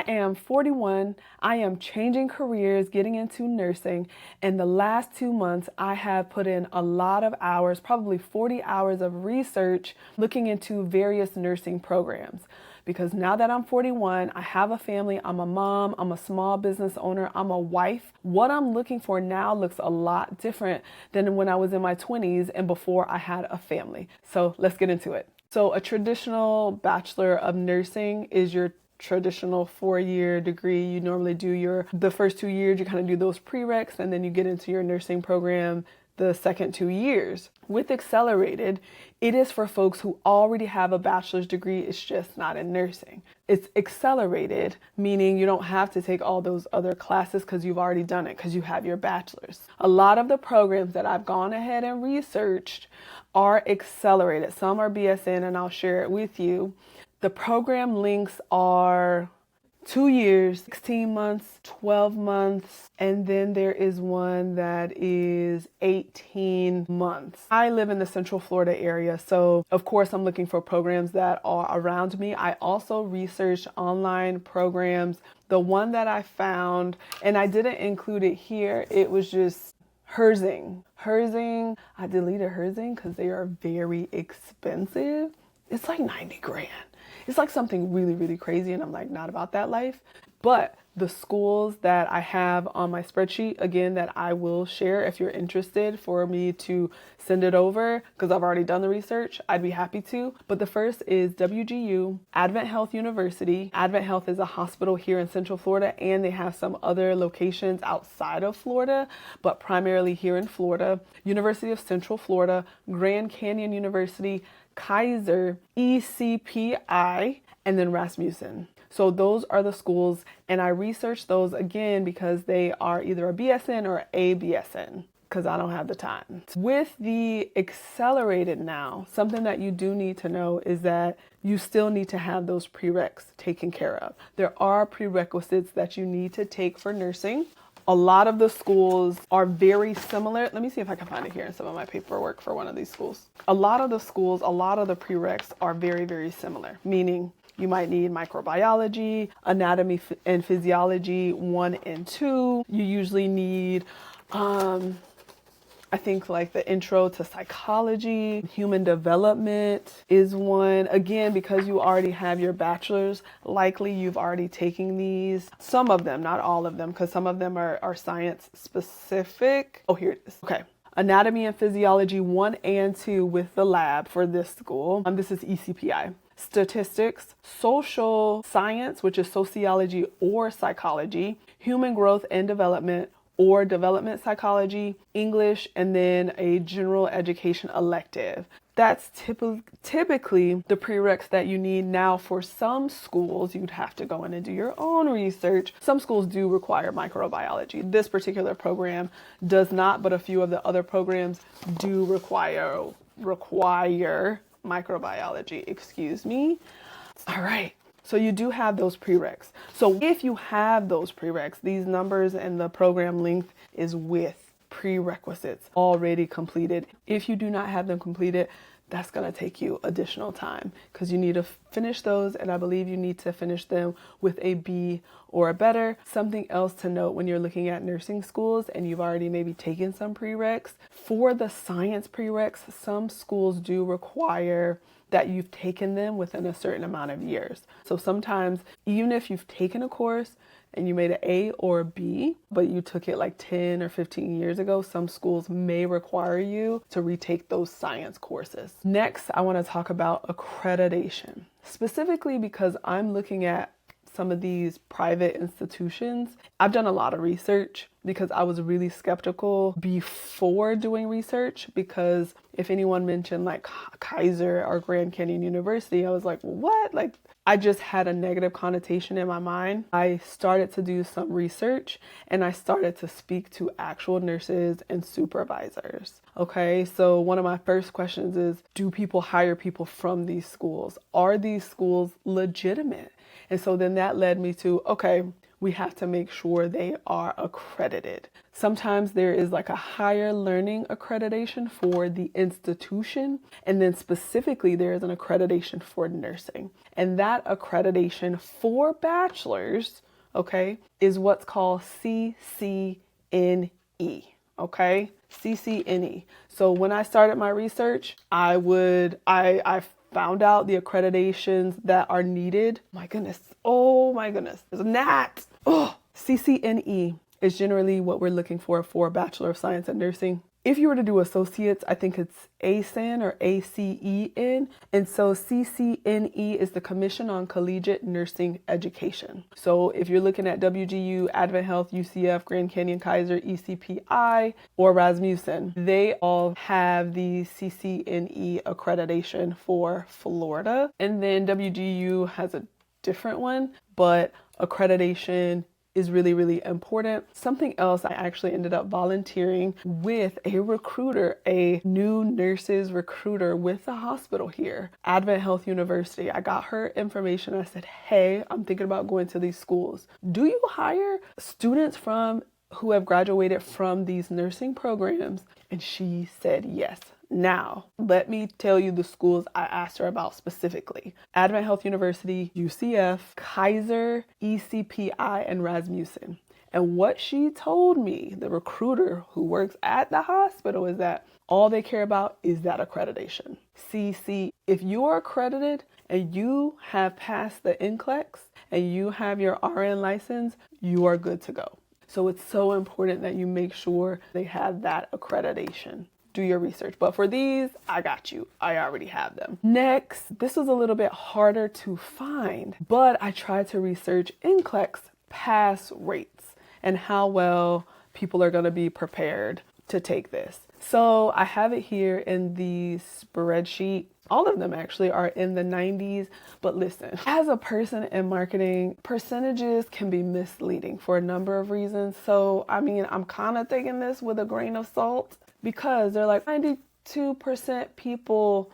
I am 41. I am changing careers, getting into nursing. And the last 2 months, I have put in a lot of hours, probably 40 hours of research, looking into various nursing programs. Because now that I'm 41, I have a family, I'm a mom, I'm a small business owner, I'm a wife. What I'm looking for now looks a lot different than when I was in my 20s and before I had a family. So let's get into it. So a traditional Bachelor of Nursing is your traditional 4-year degree. You normally do the first 2 years, you kind of do those prereqs, and then you get into your nursing program the second 2 years. With Accelerated, it is for folks who already have a bachelor's degree, it's just not in nursing. It's accelerated, meaning you don't have to take all those other classes because you've already done it, because you have your bachelor's. A lot of the programs that I've gone ahead and researched are accelerated. Some are BSN, and I'll share it with you. The program lengths are 2 years, 16 months, 12 months, and then there is one that is 18 months. I live in the Central Florida area, so of course I'm looking for programs that are around me. I also researched online programs. The one that I found, and I didn't include it here, it was just Herzing. I deleted Herzing because they are very expensive. It's like 90 grand. It's like something really, really crazy, and I'm like not about that life. But the schools that I have on my spreadsheet, again, that I will share if you're interested for me to send it over, because I've already done the research, I'd be happy to. But the first is WGU, Advent Health University. Advent Health is a hospital here in Central Florida, and they have some other locations outside of Florida, but primarily here in Florida. University of Central Florida, Grand Canyon University, Kaiser, ECPI, and then Rasmussen. So those are the schools, and I researched those again because they are either a BSN or a BSN, because I don't have the time. With the accelerated now, something that you do need to know is that you still need to have those prereqs taken care of. There are prerequisites that you need to take for nursing. A lot of the schools are very similar. Let me see if I can find it here in some of my paperwork for one of these schools. A lot of the prereqs are very, very similar, meaning you might need microbiology, anatomy and physiology 1 and 2. You usually need, I think like the intro to psychology, human development is one. Again, because you already have your bachelor's, likely you've already taken these. Some of them, not all of them, because some of them are science specific. Oh, here it is. Okay. Anatomy and physiology 1 and 2 with the lab for this school. This is ECPI. Statistics, social science, which is sociology or psychology, human growth and development, or development psychology, English, and then a general education elective. That's typically the prereqs that you need. Now, for some schools, you'd have to go in and do your own research. Some schools do require microbiology. This particular program does not, but a few of the other programs do require microbiology, excuse me. All right. So you do have those prereqs. So if you have those prereqs, these numbers and the program length is with prerequisites already completed. If you do not have them completed, that's going to take you additional time because you need to finish those. And I believe you need to finish them with a B or a better. Something else to note when you're looking at nursing schools and you've already maybe taken some prereqs. For the science prereqs, some schools do require that you've taken them within a certain amount of years. So sometimes, even if you've taken a course and you made an A or a B, but you took it like 10 or 15 years ago, some schools may require you to retake those science courses. Next, I want to talk about accreditation, specifically because I'm looking at some of these private institutions. I've done a lot of research because I was really skeptical before doing research, because if anyone mentioned like Kaiser or Grand Canyon University, I was like, well, what? Like, I just had a negative connotation in my mind. I started to do some research and I started to speak to actual nurses and supervisors. Okay, so one of my first questions is, do people hire people from these schools? Are these schools legitimate? And so then that led me to, okay, we have to make sure they are accredited. Sometimes there is like a higher learning accreditation for the institution, and then specifically there is an accreditation for nursing. And that accreditation for bachelors, okay, is what's called CCNE, okay? CCNE. So when I started my research, I found out the accreditations that are needed. Oh my goodness, there's a gnat. Oh, CCNE is generally what we're looking for a Bachelor of Science in Nursing. If you were to do associates, I think it's ACEN or ACEN. And so CCNE is the Commission on Collegiate Nursing Education. So if you're looking at WGU, Advent Health, UCF, Grand Canyon Kaiser, ECPI, or Rasmussen, they all have the CCNE accreditation for Florida. And then WGU has a different one, but accreditation is really, really important. Something else, I actually ended up volunteering with a recruiter, a new nurses recruiter with the hospital here, Advent Health University. I got her information. I said, hey, I'm thinking about going to these schools. Do you hire students who have graduated from these nursing programs? And she said yes. Now, let me tell you the schools I asked her about specifically. Advent Health University, UCF, Kaiser, ECPI, and Rasmussen. And what she told me, the recruiter who works at the hospital, is that all they care about is that accreditation. If you're accredited and you have passed the NCLEX and you have your RN license, you are good to go. So it's so important that you make sure they have that accreditation. Do your research. But for these, I got you. I already have them. Next, this was a little bit harder to find, but I tried to research NCLEX pass rates and how well people are going to be prepared to take this. So I have it here in the spreadsheet. All of them actually are in the 90s, but listen, as a person in marketing, percentages can be misleading for a number of reasons. So, I'm kind of taking this with a grain of salt because they're like 92% people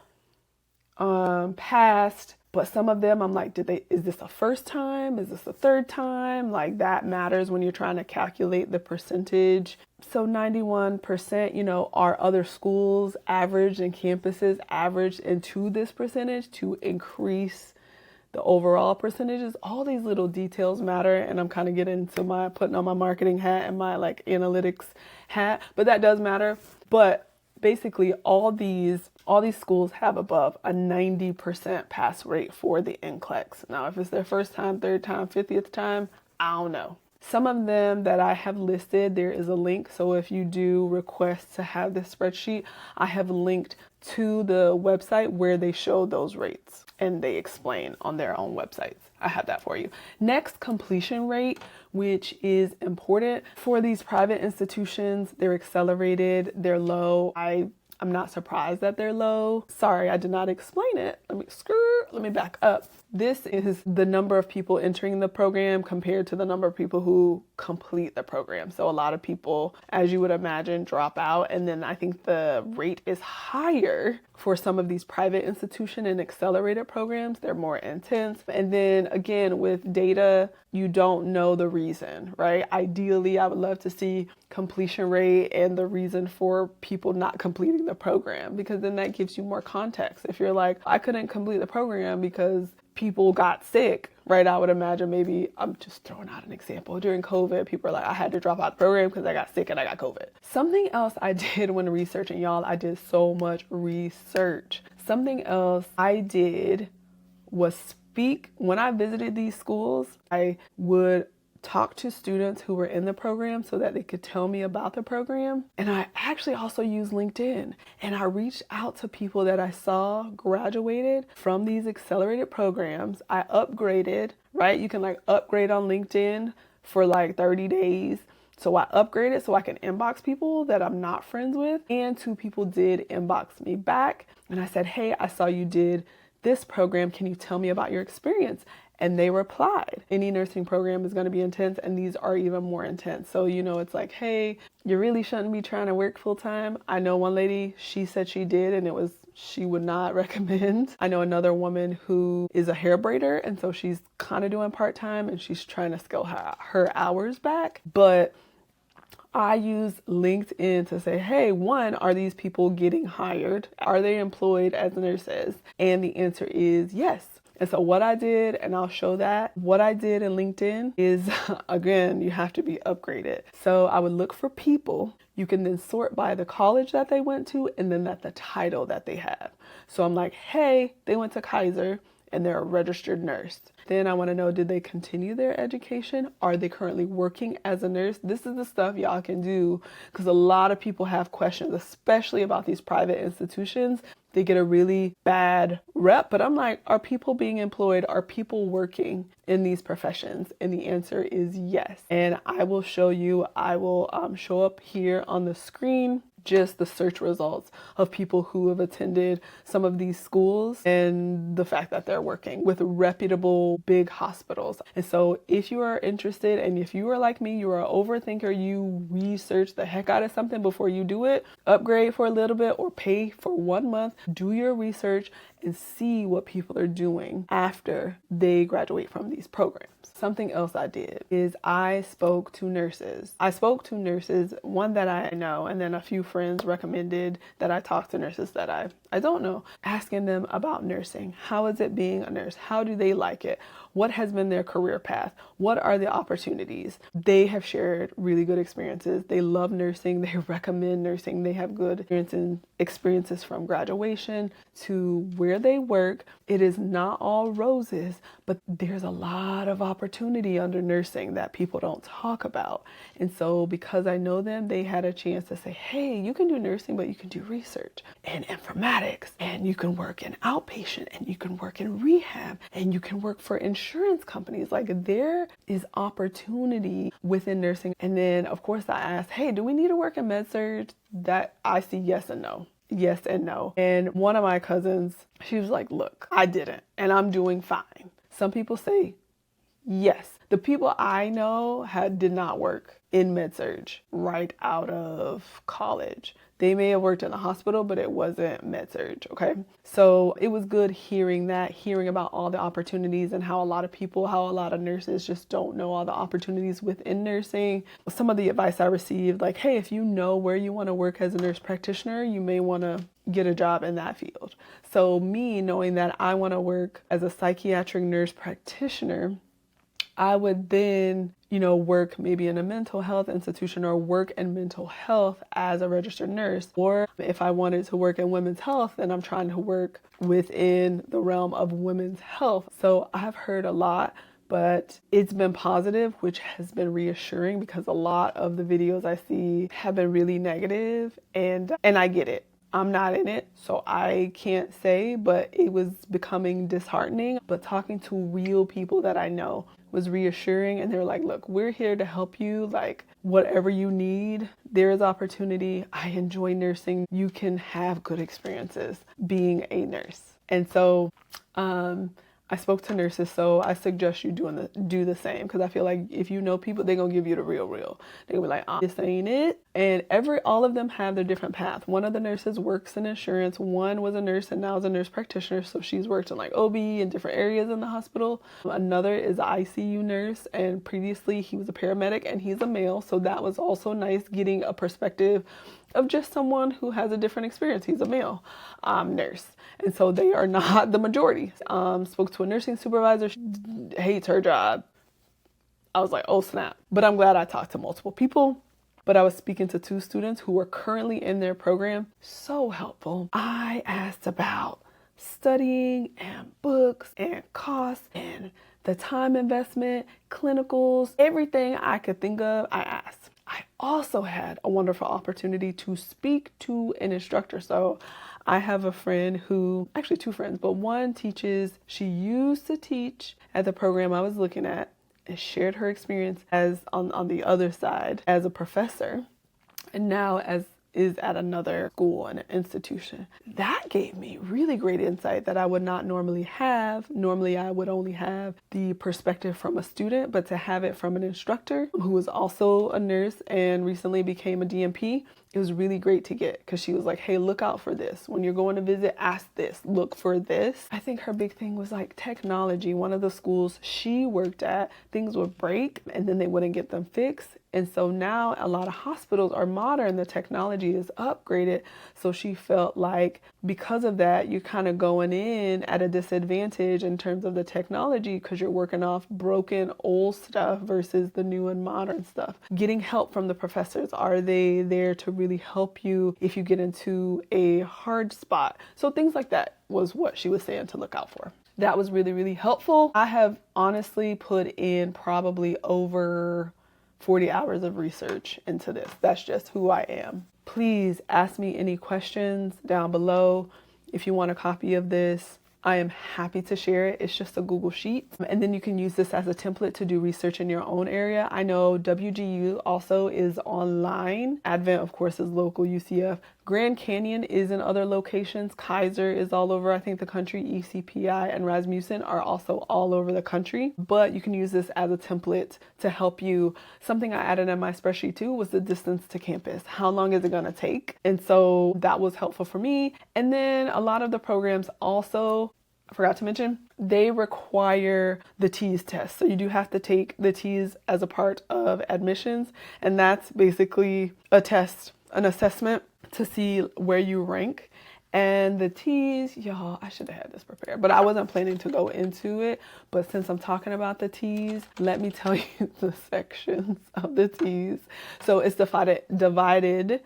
passed, but some of them I'm like, is this a first time? Is this a third time? Like that matters when you're trying to calculate the percentage. So 91%, are other schools averaged and campuses averaged into this percentage to increase the overall percentages. All these little details matter, and I'm kind of getting into putting on my marketing hat and my analytics hat, but that does matter. But basically all these schools have above a 90% pass rate for the NCLEX. Now, if it's their first time, third time, 50th time, I don't know. Some of them that I have listed, there is a link. So if you do request to have this spreadsheet, I have linked to the website where they show those rates and they explain on their own websites. I have that for you. Next, completion rate, which is important for these private institutions. They're accelerated, they're low. I'm not surprised that they're low. Sorry, I did not explain it. Let me back up. This is the number of people entering the program compared to the number of people who complete the program. So a lot of people, as you would imagine, drop out. And then I think the rate is higher for some of these private institution and accelerated programs. They're more intense. And then again, with data, you don't know the reason, right? Ideally, I would love to see completion rate and the reason for people not completing the program, because then that gives you more context. If you're like, I couldn't complete the program because people got sick, right? I would imagine maybe, I'm just throwing out an example. During COVID, people are like, I had to drop out the program because I got sick and I got COVID. Something else I did when researching, y'all, I did so much research. Something else I did was when I visited these schools, I would talk to students who were in the program so that they could tell me about the program. And I actually also used LinkedIn, and I reached out to people that I saw graduated from these accelerated programs. I upgraded, right? You can upgrade on LinkedIn for 30 days. So I upgraded so I can inbox people that I'm not friends with. And 2 people did inbox me back. And I said, hey, I saw you did this program. Can you tell me about your experience? And they replied, any nursing program is going to be intense, and these are even more intense. So, it's like, hey, you really shouldn't be trying to work full time. I know one lady, she said she did, and she would not recommend. I know another woman who is a hair braider, and so she's kind of doing part-time and she's trying to scale her hours back. But I use LinkedIn to say, hey, one, are these people getting hired? Are they employed as nurses? And the answer is yes. And so what I did, and I'll show that, what I did in LinkedIn is, again, you have to be upgraded. So I would look for people. You can then sort by the college that they went to and then the title that they have. So I'm like, hey, they went to Kaiser and they're a registered nurse. Then I want to know, did they continue their education? Are they currently working as a nurse? This is the stuff y'all can do, because a lot of people have questions, especially about these private institutions. They get a really bad rep, but I'm like, are people being employed? Are people working in these professions? And the answer is yes. And I will show you, I will show up here on the screen just the search results of people who have attended some of these schools and the fact that they're working with reputable big hospitals. And so if you are interested, and if you are like me, you are an overthinker, you research the heck out of something before you do it, upgrade for a little bit or pay for 1 month, do your research and see what people are doing after they graduate from these programs. Something else I did is I spoke to nurses. One that I know, and then a few friends recommended that I talk to nurses that I don't know, asking them about nursing. How is it being a nurse? How do they like it? What has been their career path? What are the opportunities? They have shared really good experiences. They love nursing. They recommend nursing. They have good experiences from graduation to where they work. It is not all roses, but there's a lot of opportunity under nursing that people don't talk about. And so because I know them, they had a chance to say, hey, you can do nursing, but you can do research and informatics, and you can work in outpatient, and you can work in rehab, and you can work for insurance companies. Like, there is opportunity within nursing. And then of course I asked, hey, do we need to work in med surg? That I see yes and no. Yes and no. And one of my cousins, she was like, look, I didn't, and I'm doing fine. Some people say yes. The people I know did not work in med surg right out of college. They may have worked in the hospital, but it wasn't med surg, okay? So it was good hearing about all the opportunities and how a lot of nurses just don't know all the opportunities within nursing. Some of the advice I received, like, hey, if you know where you want to work as a nurse practitioner, you may want to get a job in that field. So me knowing that I want to work as a psychiatric nurse practitioner, I would then, work maybe in a mental health institution or work in mental health as a registered nurse. Or if I wanted to work in women's health, then I'm trying to work within the realm of women's health. So I've heard a lot, but it's been positive, which has been reassuring, because a lot of the videos I see have been really negative, and I get it. I'm not in it, so I can't say, but it was becoming disheartening. But talking to real people that I know was reassuring, and they're like, look, we're here to help you. Like, whatever you need, there is opportunity. I enjoy nursing. You can have good experiences being a nurse. And so I spoke to nurses, so I suggest you do the same, because I feel like if you know people, they're going to give you the real. They'll be like, this ain't it. And all of them have their different path. One of the nurses works in insurance. One was a nurse and now is a nurse practitioner, so she's worked in like OB in different areas in the hospital. Another is an ICU nurse, and previously he was a paramedic, and he's a male, so that was also nice, getting a perspective of just someone who has a different experience. He's a male nurse. And so they are not the majority. Spoke to a nursing supervisor. She hates her job. I was like, oh snap. But I'm glad I talked to multiple people. But I was speaking to 2 students who were currently in their program. So helpful. I asked about studying and books and costs and the time investment, clinicals, everything I could think of, I asked. I also had a wonderful opportunity to speak to an instructor. So I have a friend actually 2 friends, but one she used to teach at the program I was looking at, and shared her experience as on the other side as a professor, and now is at another school and an institution. That gave me really great insight that I would not normally have. Normally, I would only have the perspective from a student, but to have it from an instructor who was also a nurse and recently became a DMP, it was really great to get, because she was like, hey, look out for this. When you're going to visit, ask this, look for this. I think her big thing was like technology. One of the schools she worked at, things would break and then they wouldn't get them fixed. And so now a lot of hospitals are modern, the technology is upgraded. So she felt like because of that, you're kind of going in at a disadvantage in terms of the technology, because you're working off broken old stuff versus the new and modern stuff. Getting help from the professors. Are they there to really help you if you get into a hard spot? So things like that was what she was saying to look out for. That was really, really helpful. I have honestly put in probably over 40 hours of research into this. That's just who I am. Please ask me any questions down below. If you want a copy of this, I am happy to share it. It's just a Google Sheet. And then you can use this as a template to do research in your own area. I know WGU also is online. Advent, of course, is local, UCF. Grand Canyon is in other locations. Kaiser is all over, I think, the country. ECPI and Rasmussen are also all over the country. But you can use this as a template to help you. Something I added in my spreadsheet too was the distance to campus. How long is it going to take? And so that was helpful for me. And then a lot of the programs also, I forgot to mention, they require the TEAS test. So you do have to take the TEAS as a part of admissions. And that's basically a test, an assessment to see where you rank. And the TEAS, y'all, I should have had this prepared, but I wasn't planning to go into it. But since I'm talking about the TEAS, let me tell you the sections of the TEAS. So it's divided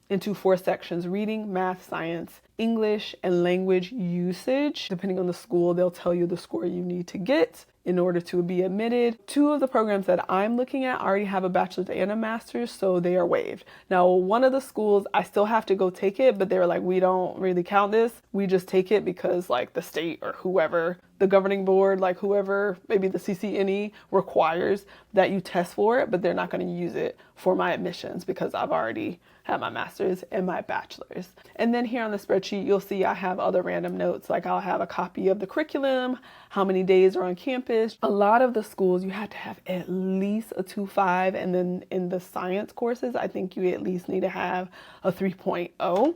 into 4 sections: reading, math, science, English, and language usage. Depending on the school, they'll tell you the score you need to get in order to be admitted. 2 of the programs that I'm looking at already have a bachelor's and a master's, so they are waived. Now, one of the schools, I still have to go take it, but they were like, we don't really count this. We just take it because like the state or whoever, the governing board, like whoever, maybe the CCNE requires that you test for it, but they're not going to use it for my admissions because I've already had my master's and my bachelor's. And then here on the spreadsheet, you'll see I have other random notes, like I'll have a copy of the curriculum, how many days are on campus. A lot of the schools, you have to have at least a 2.5, and then in the science courses, I think you at least need to have a 3.0.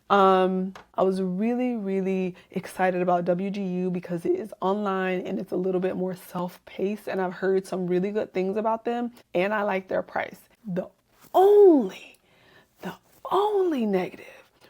I was really, really excited about WGU because it is online and it's a little bit more self-paced, and I've heard some really good things about them, and I like their price. The only negative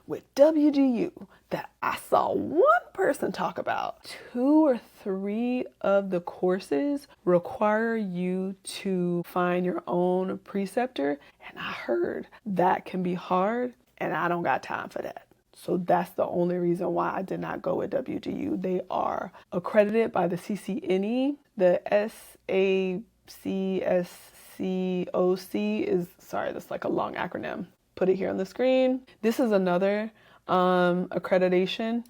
with WGU that I saw one person talk about, 2 or 3 of the courses require you to find your own preceptor, and I heard that can be hard, and I don't got time for that. So that's the only reason why I did not go with WGU. They are accredited by the CCNE. The SACSCOC is, sorry, that's like a long acronym. Put it here on the screen. This is another accreditation,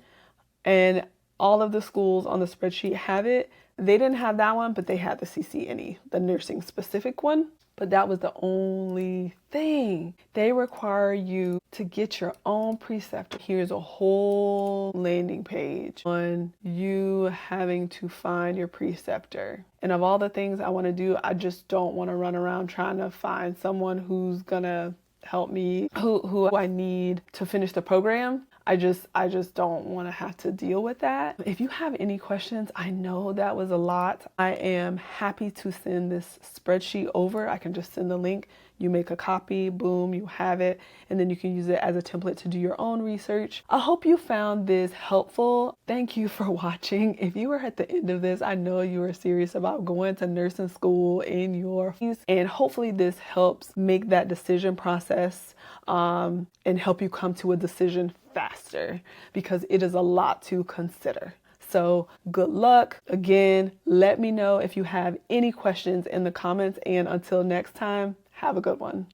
and all of the schools on the spreadsheet have it. They didn't have that one, but they had the CCNE, the nursing specific one. But that was the only thing. They require you to get your own preceptor. Here's a whole landing page on you having to find your preceptor. And of all the things I want to do, I just don't want to run around trying to find someone who's gonna help me, who I need to finish the program. I just don't want to have to deal with that. If you have any questions, I know that was a lot. I am happy to send this spreadsheet over. I can just send the link. You make a copy, boom, you have it, and then you can use it as a template to do your own research. I hope you found this helpful. Thank you for watching. If you are at the end of this, I know you are serious about going to nursing school in your fees, and hopefully this helps make that decision process and help you come to a decision faster, because it is a lot to consider. So good luck. Again, let me know if you have any questions in the comments, and until next time, have a good one.